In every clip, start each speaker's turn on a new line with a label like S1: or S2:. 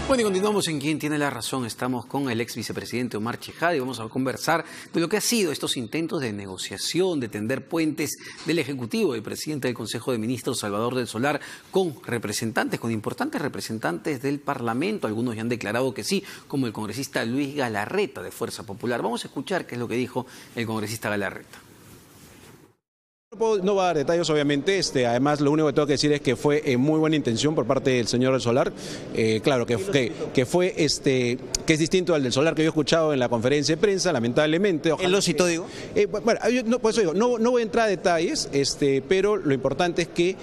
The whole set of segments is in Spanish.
S1: Bueno, y continuamos en Quién tiene la razón. Estamos con el ex vicepresidente Omar Chejade y vamos a conversar de lo que ha sido estos intentos de negociación, de tender puentes del Ejecutivo, del presidente del Consejo de Ministros, Salvador del Solar, con representantes, con importantes representantes del Parlamento. Algunos ya han declarado que sí, como el congresista Luis Galarreta de Fuerza Popular. Vamos a escuchar qué es lo que dijo el congresista Galarreta.
S2: No va a dar detalles, obviamente. Además, lo único que tengo que decir es que fue en muy buena intención por parte del señor del Solar. Claro, que es distinto al del Solar que yo he escuchado en la conferencia de prensa, lamentablemente.
S3: ¿Él lo citó, digo?
S2: Bueno, no voy a entrar a detalles, pero lo importante es que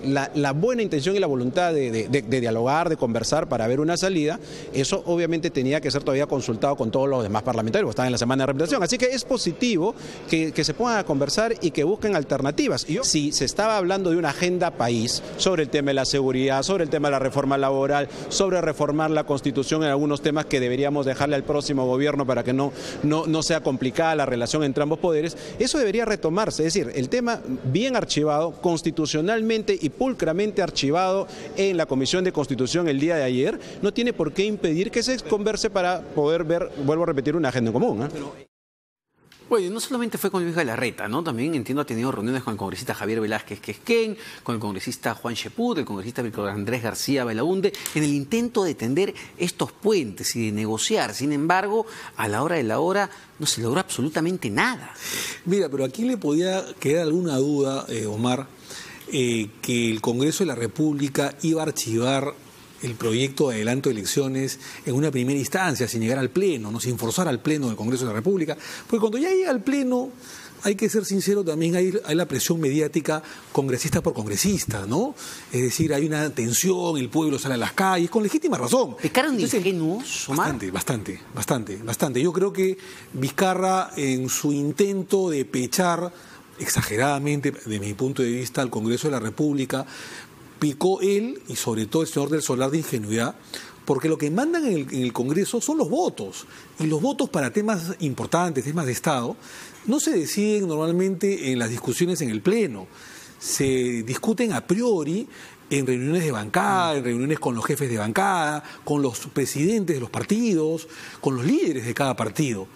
S2: la buena intención y la voluntad de dialogar, de conversar para ver una salida, eso obviamente tenía que ser todavía consultado con todos los demás parlamentarios, que están en la semana de representación. Así que es positivo que se pongan a conversar y que busquen alternativas. Si se estaba hablando de una agenda país sobre el tema de la seguridad, sobre el tema de la reforma laboral, sobre reformar la Constitución en algunos temas que deberíamos dejarle al próximo gobierno para que no sea complicada la relación entre ambos poderes, eso debería retomarse. Es decir, el tema bien archivado, constitucionalmente y pulcramente archivado en la Comisión de Constitución el día de ayer, no tiene por qué impedir que se converse para poder ver, vuelvo a repetir, una agenda en común.
S1: Bueno, no solamente fue con Luis Galarreta, ¿no? También, entiendo, ha tenido reuniones con el congresista Javier Velázquez Quesquén, con el congresista Juan Cheput, el congresista Víctor Andrés García Belaunde, en el intento de tender estos puentes y de negociar. Sin embargo, a la hora de la hora no se logró absolutamente nada.
S4: Mira, pero aquí le podía quedar alguna duda, Omar, que el Congreso de la República iba a archivar el proyecto de adelanto de elecciones en una primera instancia, sin llegar al Pleno, no sin forzar al Pleno del Congreso de la República, porque cuando ya llega al Pleno, hay que ser sincero, también hay la presión mediática congresista por congresista, ¿no? Es decir, hay una tensión, el pueblo sale a las calles, con legítima razón.
S1: ¿Pecaron de ingenuos, Omar?
S4: Bastante. Yo creo que Vizcarra, en su intento de pechar exageradamente, de mi punto de vista, al Congreso de la República, picó él y sobre todo el señor del Solar de ingenuidad, porque lo que mandan en el Congreso son los votos, y los votos para temas importantes, temas de Estado, no se deciden normalmente en las discusiones en el Pleno, se discuten a priori en reuniones de bancada, en reuniones con los jefes de bancada, con los presidentes de los partidos, con los líderes de cada partido,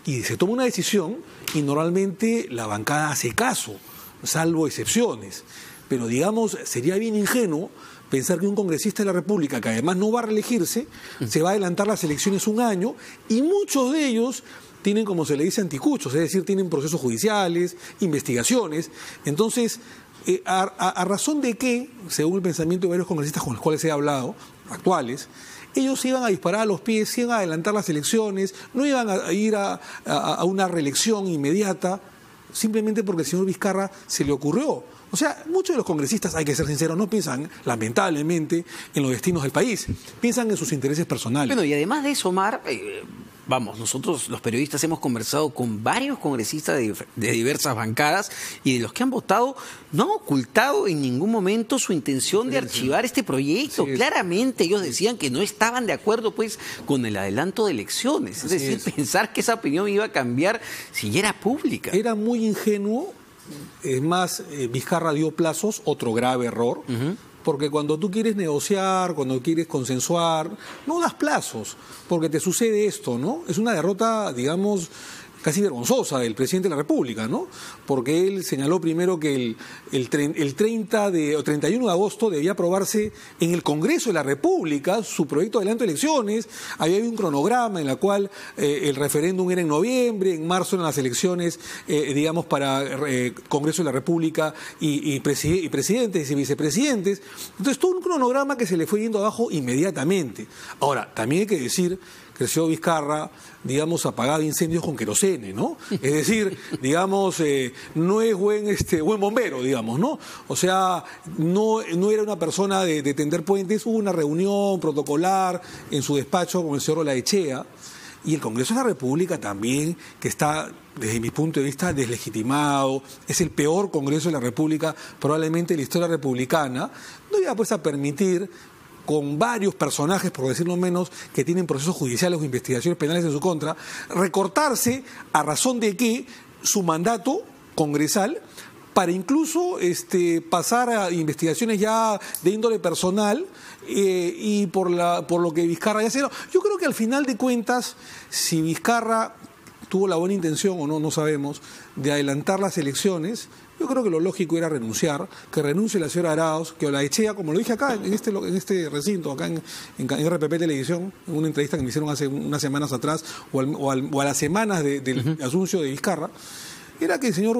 S4: y se toma una decisión y normalmente la bancada hace caso, salvo excepciones. Pero, digamos, sería bien ingenuo pensar que un congresista de la República, que además no va a reelegirse, se va a adelantar las elecciones un año, y muchos de ellos tienen, como se le dice, anticuchos, es decir, tienen procesos judiciales, investigaciones. Entonces, a razón de que, según el pensamiento de varios congresistas con los cuales he hablado, actuales, ellos iban a disparar a los pies, iban a adelantar las elecciones, no iban a ir a una reelección inmediata, simplemente porque al señor Vizcarra se le ocurrió. O sea, muchos de los congresistas, hay que ser sinceros, no piensan, lamentablemente, en los destinos del país. Piensan en sus intereses personales.
S1: Bueno, y además de eso, Omar, nosotros los periodistas hemos conversado con varios congresistas de diversas bancadas, y de los que han votado no han ocultado en ningún momento su intención de archivar este proyecto. Claramente ellos decían que no estaban de acuerdo, pues, con el adelanto de elecciones. Es decir, pensar que esa opinión iba a cambiar si ya era pública.
S4: Era muy ingenuo. Es más, Vizcarra dio plazos, otro grave error, porque cuando tú quieres negociar, cuando quieres consensuar, no das plazos, porque te sucede esto, ¿no? Es una derrota, digamos, casi vergonzosa del presidente de la República, ¿no? Porque él señaló primero que el 31 de agosto debía aprobarse en el Congreso de la República su proyecto de adelanto de elecciones. Había un cronograma en la cual el referéndum era en noviembre, en marzo eran las elecciones, digamos, para Congreso de la República y presidentes y vicepresidentes. Entonces, todo un cronograma que se le fue yendo abajo inmediatamente. Ahora, también hay que decir que el señor Vizcarra, digamos, apagaba incendios con querosene, ¿no? Es decir, digamos, no es buen bombero, digamos, ¿no? O sea, no era una persona de tender puentes. Hubo una reunión protocolar en su despacho con el señor Olaechea, y el Congreso de la República también, que está, desde mi punto de vista, deslegitimado, es el peor Congreso de la República probablemente de la historia republicana, no iba pues a permitir, con varios personajes, por decirlo menos, que tienen procesos judiciales o investigaciones penales en su contra, recortarse a razón de que su mandato congresal para incluso pasar a investigaciones ya de índole personal y por lo que Vizcarra ya hizo. Yo creo que al final de cuentas, si Vizcarra tuvo la buena intención o no, no sabemos, de adelantar las elecciones, yo creo que lo lógico era renunciar, que renuncie la señora Arauz, que Olaechea, como lo dije acá en este recinto, acá en RPP Televisión, en una entrevista que me hicieron hace unas semanas atrás, o a las semanas del anuncio de Vizcarra, era que el señor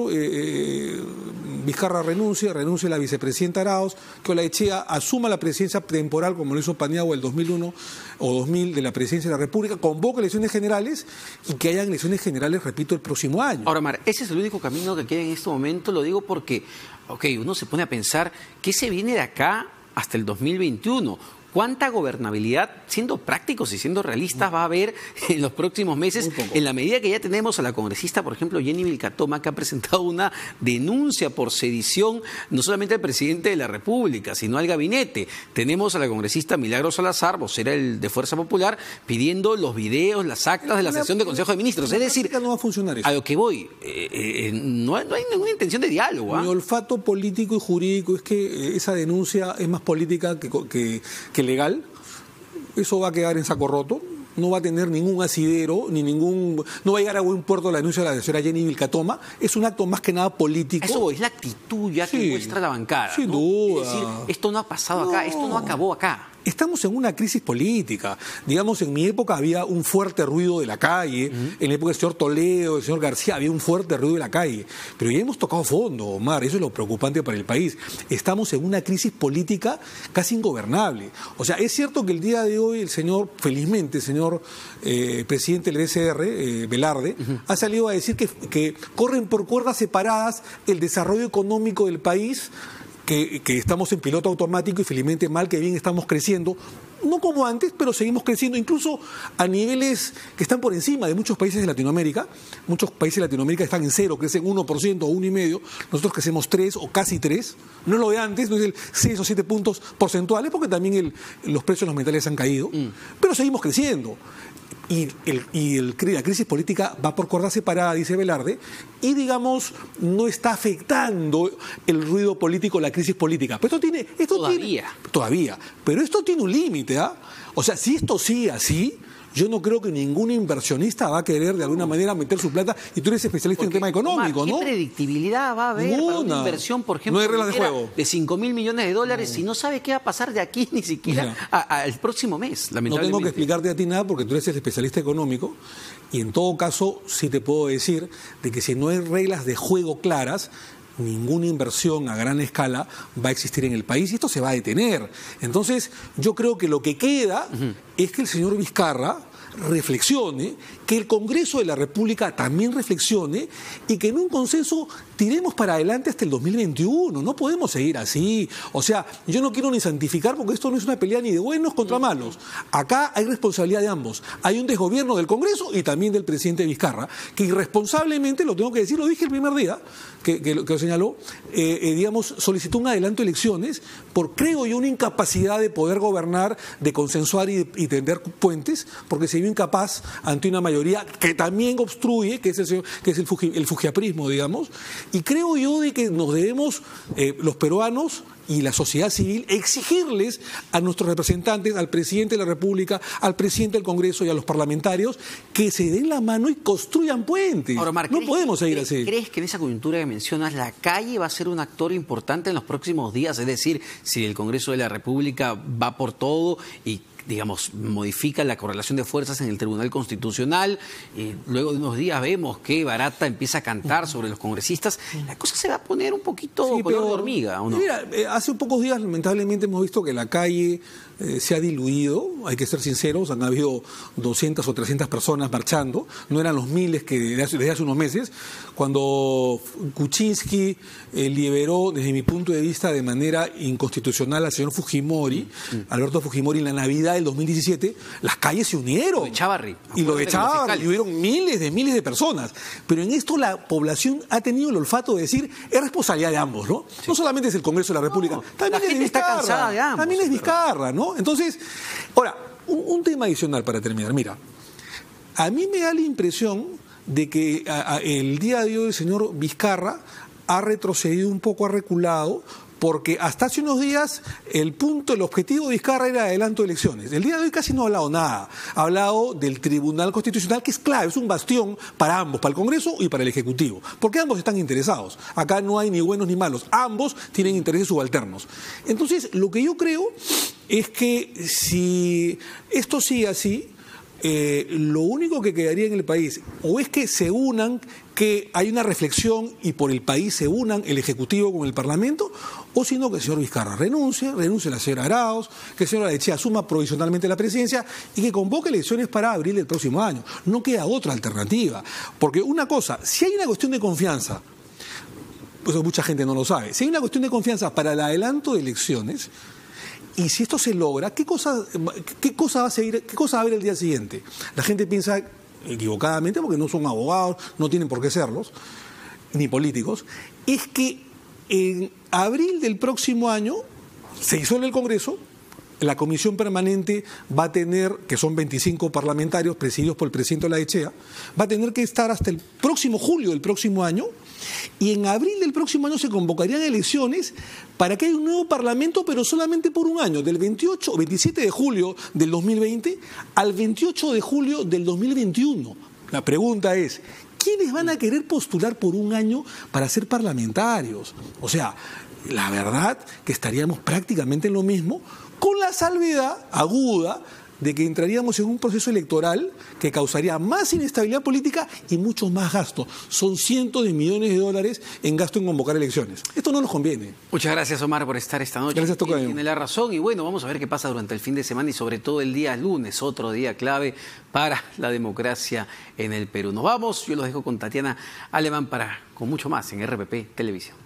S4: Vizcarra renuncie la vicepresidenta Arauz, que Olaechea asuma la presidencia temporal, como lo hizo Paniagua el 2001 o 2000 de la presidencia de la República, convoque elecciones generales y que hayan elecciones generales, repito, el próximo año.
S1: Ahora, Mar, ese es el único camino que queda en este momento, lo digo porque, uno se pone a pensar, ¿qué se viene de acá hasta el 2021? ¿Cuánta gobernabilidad, siendo prácticos y siendo realistas, va a haber en los próximos meses? En la medida que ya tenemos a la congresista, por ejemplo, Jenny Vilcatoma, que ha presentado una denuncia por sedición, no solamente al presidente de la República, sino al gabinete. Tenemos a la congresista Milagros Salazar, vocera de Fuerza Popular, pidiendo los videos, las actas de la sesión del Consejo de Ministros. Es decir,
S4: no va a funcionar eso.
S1: A lo que voy, no hay ninguna intención de diálogo.
S4: Mi olfato político y jurídico es que esa denuncia es más política que legal. Eso va a quedar en saco roto, no va a tener ningún asidero, no va a llegar a buen puerto la denuncia de la señora Jenny Vilcatoma. Es un acto más que nada político.
S1: Eso es la actitud ya que muestra la bancada.
S4: Sin duda.
S1: Es decir, esto no ha pasado acá, esto no acabó acá.
S4: Estamos en una crisis política. Digamos, en mi época había un fuerte ruido de la calle, en la época del señor Toledo, del señor García, había un fuerte ruido de la calle. Pero ya hemos tocado fondo, Omar, eso es lo preocupante para el país. Estamos en una crisis política casi ingobernable. O sea, es cierto que el día de hoy felizmente el señor presidente del BCR, Velarde, ha salido a decir que corren por cuerdas separadas el desarrollo económico del país, que estamos en piloto automático y felizmente mal que bien estamos creciendo, no como antes, pero seguimos creciendo incluso a niveles que están por encima de muchos países de Latinoamérica. Muchos países de Latinoamérica están en 0, crecen 1% o 1,5%, nosotros crecemos 3 o casi 3, no es lo de antes, no es el 6 o 7 puntos porcentuales, porque también los precios de los metales han caído, pero seguimos creciendo. Y la crisis política va por cuerda separada, dice Velarde, y digamos, no está afectando el ruido político, la crisis política. Pero todavía. Pero esto tiene un límite, ¿ah? O sea, si esto sigue así, yo no creo que ningún inversionista va a querer de alguna manera meter su plata, y tú eres especialista en tema económico,
S1: Omar,
S4: ¿no?
S1: ¿qué predictibilidad va a haber para una inversión, por ejemplo,
S4: no hay reglas de juego,
S1: de 5.000 millones de dólares si no sabe qué va a pasar de aquí ni siquiera al próximo mes, lamentablemente?
S4: No tengo que explicarte a ti nada porque tú eres el especialista económico, y en todo caso sí te puedo decir de que si no hay reglas de juego claras, ninguna inversión a gran escala va a existir en el país y esto se va a detener. Entonces, yo creo que lo que queda es que el señor Vizcarra reflexione, que el Congreso de la República también reflexione y que en un consenso tiremos para adelante hasta el 2021. No podemos seguir así. O sea, yo no quiero ni santificar porque esto no es una pelea ni de buenos contra malos. Acá hay responsabilidad de ambos. Hay un desgobierno del Congreso y también del presidente Vizcarra, que irresponsablemente, lo tengo que decir, lo dije el primer día que lo señaló, digamos, solicitó un adelanto de elecciones por, creo yo, una incapacidad de poder gobernar, de consensuar y tender puentes, porque se vio incapaz ante una mayoría que también obstruye, que es el fujiaprismo, digamos, y creo yo de que nos debemos, los peruanos y la sociedad civil, exigirles a nuestros representantes, al presidente de la República, al presidente del Congreso y a los parlamentarios, que se den la mano y construyan puentes.
S1: Ahora, Mar,
S4: no podemos seguir así.
S1: ¿Crees que en esa coyuntura que mencionas, la calle va a ser un actor importante en los próximos días? Es decir, si el Congreso de la República va por todo y, digamos, modifica la correlación de fuerzas en el Tribunal Constitucional, luego de unos días vemos que Barata empieza a cantar sobre los congresistas, la cosa se va a poner un poquito color de hormiga, ¿o no?
S4: Mira, hace pocos días lamentablemente hemos visto que la calle se ha diluido, hay que ser sinceros, han habido 200 o 300 personas marchando, no eran los miles que desde hace unos meses, cuando Kuczynski liberó, desde mi punto de vista, de manera inconstitucional al señor Fujimori, Alberto Fujimori, en la Navidad del 2017, las calles se unieron.
S1: Lo de Chávarri.
S4: Y lo de Chávarri, y hubieron miles de personas. Pero en esto la población ha tenido el olfato de decir, es responsabilidad de ambos, ¿no? Sí. No solamente es el Congreso de la República, también
S1: la gente está cansada de ambos.
S4: También es Vizcarra, ¿no? Entonces, ahora, un tema adicional para terminar. Mira, a mí me da la impresión de que el día de hoy el señor Vizcarra ha retrocedido un poco, ha reculado, porque hasta hace unos días el objetivo de Vizcarra era adelanto de elecciones. El día de hoy casi no ha hablado nada. Ha hablado del Tribunal Constitucional, que es clave, es un bastión para ambos, para el Congreso y para el Ejecutivo, porque ambos están interesados. Acá no hay ni buenos ni malos, ambos tienen intereses subalternos. Entonces, lo que yo creo es que si esto sigue así, lo único que quedaría en el país, o es que se unan, que hay una reflexión y por el país se unan el Ejecutivo con el Parlamento, o sino que el señor Vizcarra renuncie la señora Arauz, que el señor Arechiga asuma provisionalmente la presidencia y que convoque elecciones para abril del próximo año. No queda otra alternativa. Porque una cosa, si hay una cuestión de confianza, pues mucha gente no lo sabe, si hay una cuestión de confianza para el adelanto de elecciones, y si esto se logra, ¿qué cosa va a haber el día siguiente? La gente piensa equivocadamente, porque no son abogados, no tienen por qué serlos, ni políticos, es que en abril del próximo año se disuelve el Congreso, la comisión permanente va a tener, que son 25 parlamentarios presididos por el presidente Olaechea, va a tener que estar hasta el próximo julio del próximo año, y en abril del próximo año se convocarían elecciones para que haya un nuevo parlamento, pero solamente por un año, del 28 o 27 de julio del 2020 al 28 de julio del 2021. La pregunta es, ¿quiénes van a querer postular por un año para ser parlamentarios? O sea, la verdad que estaríamos prácticamente en lo mismo, con la salvedad aguda de que entraríamos en un proceso electoral que causaría más inestabilidad política y muchos más gastos. Son cientos de millones de dólares en gasto en convocar elecciones. Esto no nos conviene.
S1: Muchas gracias, Omar, por estar esta noche.
S4: Gracias, Tocayo.
S1: Tiene la razón. Y bueno, vamos a ver qué pasa durante el fin de semana y sobre todo el día lunes, otro día clave para la democracia en el Perú. Nos vamos. Yo los dejo con Tatiana Alemán con mucho más en RPP Televisión.